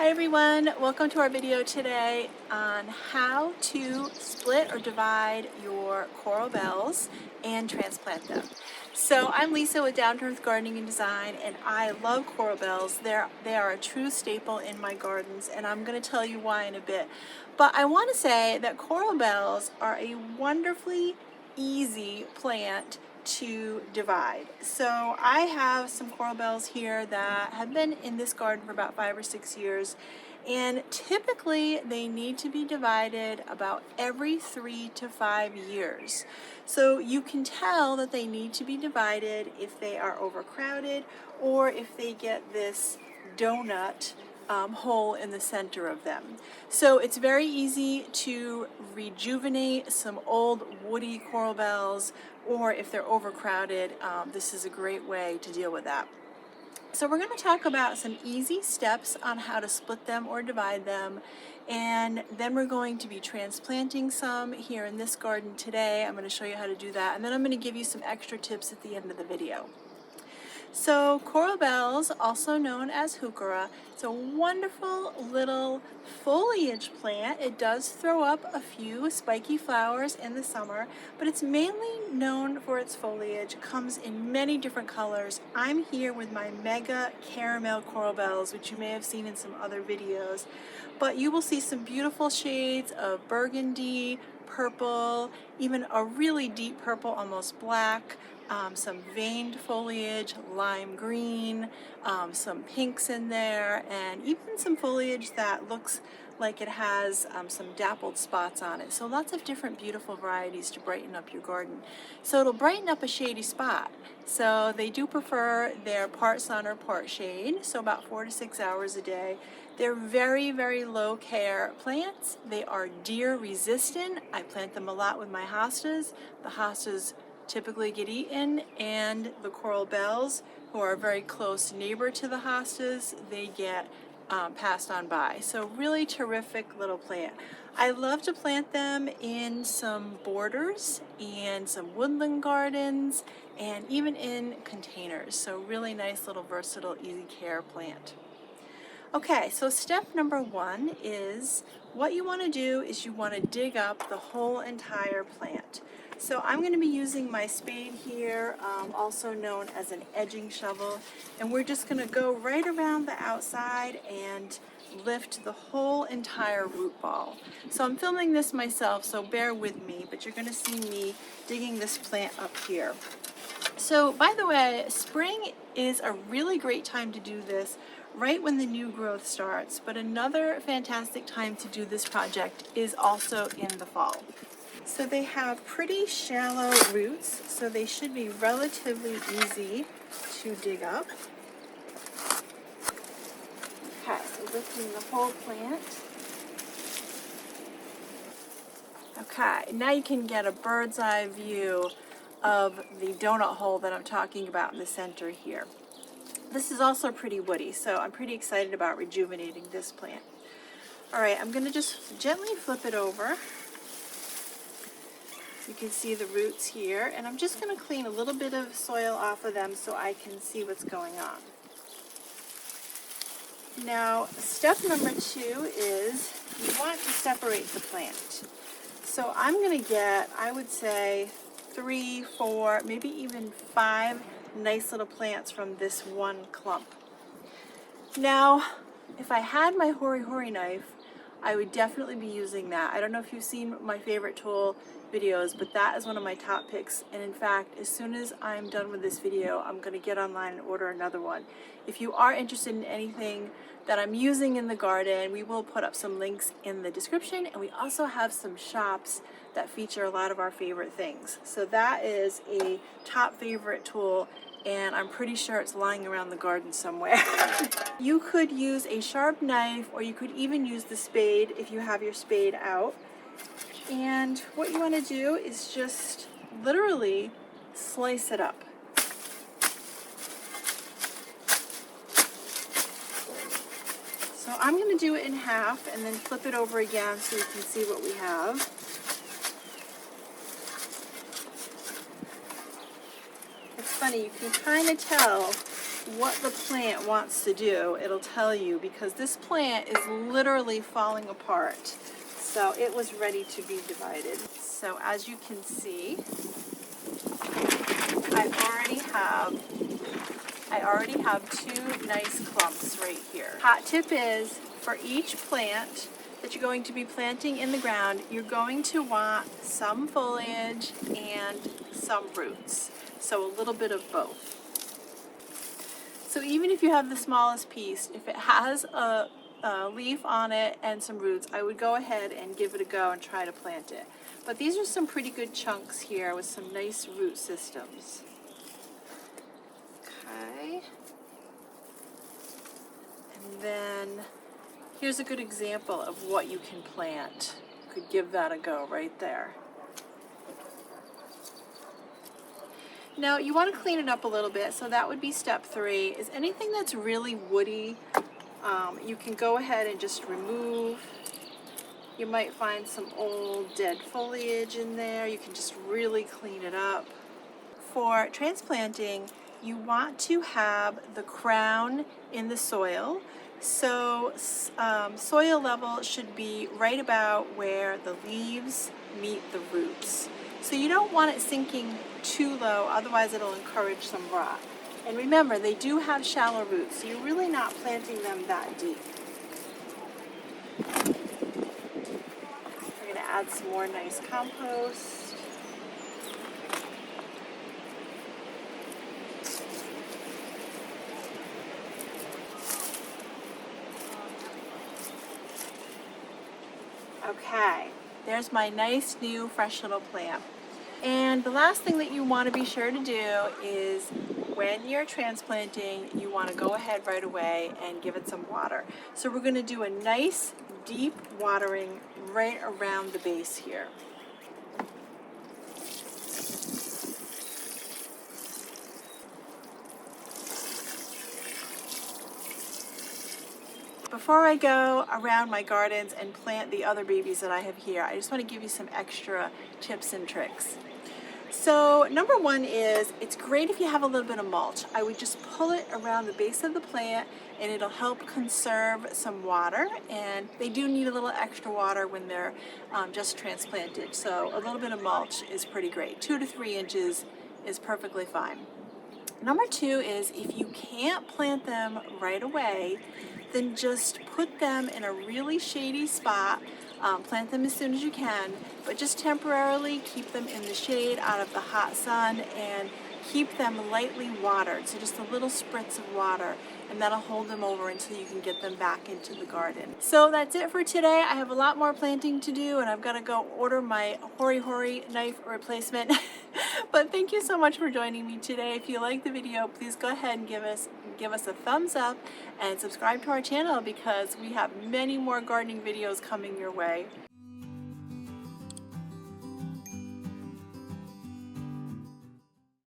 Hi everyone, welcome to our video today on how to split or divide your coral bells and transplant them. So I'm Lisa with Down to Earth Gardening and Design, and I love coral bells. They are a true staple in my gardens, and I'm going to tell you why in a bit. But I want to say that coral bells are a wonderfully easy plant to divide. So I have some coral bells here that have been in this garden for about 5 or 6 years, and typically they need to be divided about every 3 to 5 years. So you can tell that they need to be divided if they are overcrowded or if they get this donut hole in the center of them. So it's very easy to rejuvenate some old woody coral bells, or if they're overcrowded, this is a great way to deal with that. So we're going to talk about some easy steps on how to split them or divide them, and then we're going to be transplanting some here in this garden today. I'm going to show you how to do that, and then I'm going to give you some extra tips at the end of the video. So coral bells, also known as Heuchera, it's a wonderful little foliage plant. It does throw up a few spiky flowers in the summer, but it's mainly known for its foliage. It comes in many different colors. I'm here with my mega caramel coral bells, which you may have seen in some other videos, but you will see some beautiful shades of burgundy, purple, even a really deep purple, almost black, some veined foliage, lime green, some pinks in there, and even some foliage that looks like it has some dappled spots on it. So lots of different beautiful varieties to brighten up your garden. So it'll brighten up a shady spot. So they do prefer their part sun or part shade, so about 4 to 6 hours a day. They're very, very low care plants. They are deer resistant. I plant them a lot with my hostas. The hostas typically get eaten, and the coral bells, who are a very close neighbor to the hostas, they get passed on by. So really terrific little plant. I love to plant them in some borders and some woodland gardens and even in containers. So really nice little versatile easy care plant. Okay, so step number 1 is what you want to do is you want to dig up the whole entire plant. So I'm going to be using my spade here, also known as an edging shovel, and we're just going to go right around the outside and lift the whole entire root ball. So I'm filming this myself, so bear with me, but you're going to see me digging this plant up here. So by the way, spring is a really great time to do this, right when the new growth starts, but another fantastic time to do this project is also in the fall. So they have pretty shallow roots, so they should be relatively easy to dig up. Okay, so lifting the whole plant. Okay, now you can get a bird's eye view of the donut hole that I'm talking about in the center here. This is also pretty woody, so I'm pretty excited about rejuvenating this plant. All right, I'm going to just gently flip it over. You can see the roots here, and I'm just going to clean a little bit of soil off of them so I can see what's going on. Now, step number 2 is you want to separate the plant. So I'm going to get, I would say, 3, 4, maybe even 5 nice little plants from this one clump. Now, if I had my hori knife, I would definitely be using that. I don't know if you've seen my favorite tool videos, but that is one of my top picks. And in fact, as soon as I'm done with this video, I'm going to get online and order another one. If you are interested in anything that I'm using in the garden, we will put up some links in the description, and we also have some shops that feature a lot of our favorite things. So that is a top favorite tool, and I'm pretty sure it's lying around the garden somewhere. You could use a sharp knife, or you could even use the spade if you have your spade out. And what you want to do is just literally slice it up. So I'm going to do it in half and then flip it over again so you can see what we have. It's funny, you can kind of tell what the plant wants to do, it'll tell you, because this plant is literally falling apart. So it was ready to be divided. So as you can see, I already have two nice clumps right here. Hot tip is, for each plant that you're going to be planting in the ground, you're going to want some foliage and some roots. So a little bit of both. So even if you have the smallest piece, if it has a leaf on it and some roots, I would go ahead and give it a go and try to plant it. But these are some pretty good chunks here with some nice root systems. Okay. And then here's a good example of what you can plant. You could give that a go right there. Now you want to clean it up a little bit, so that would be step 3. Is anything that's really woody, you can go ahead and just remove. You might find some old dead foliage in there. You can just really clean it up. For transplanting, you want to have the crown in the soil. So soil level should be right about where the leaves meet the roots. So you don't want it sinking too low, otherwise it'll encourage some rot. And remember, they do have shallow roots, so you're really not planting them that deep. We're going to add some more nice compost. Okay, there's my nice new fresh little plant. And the last thing that you want to be sure to do is, when you're transplanting, you want to go ahead right away and give it some water. So we're going to do a nice deep watering right around the base here. Before I go around my gardens and plant the other babies that I have here, I just want to give you some extra tips and tricks. So number 1 is, it's great if you have a little bit of mulch. I would just pull it around the base of the plant and it'll help conserve some water, and they do need a little extra water when they're just transplanted. So a little bit of mulch is pretty great. 2 to 3 inches is perfectly fine. Number 2 is, if you can't plant them right away, then just put them in a really shady spot. Plant them as soon as you can, but just temporarily keep them in the shade out of the hot sun, and keep them lightly watered, so just a little spritz of water, and that'll hold them over until you can get them back into the garden. So that's it for today. I have a lot more planting to do, and I've got to go order my hori knife replacement. But thank you so much for joining me today. If you like the video, please go ahead and give us a thumbs up and subscribe to our channel, because we have many more gardening videos coming your way.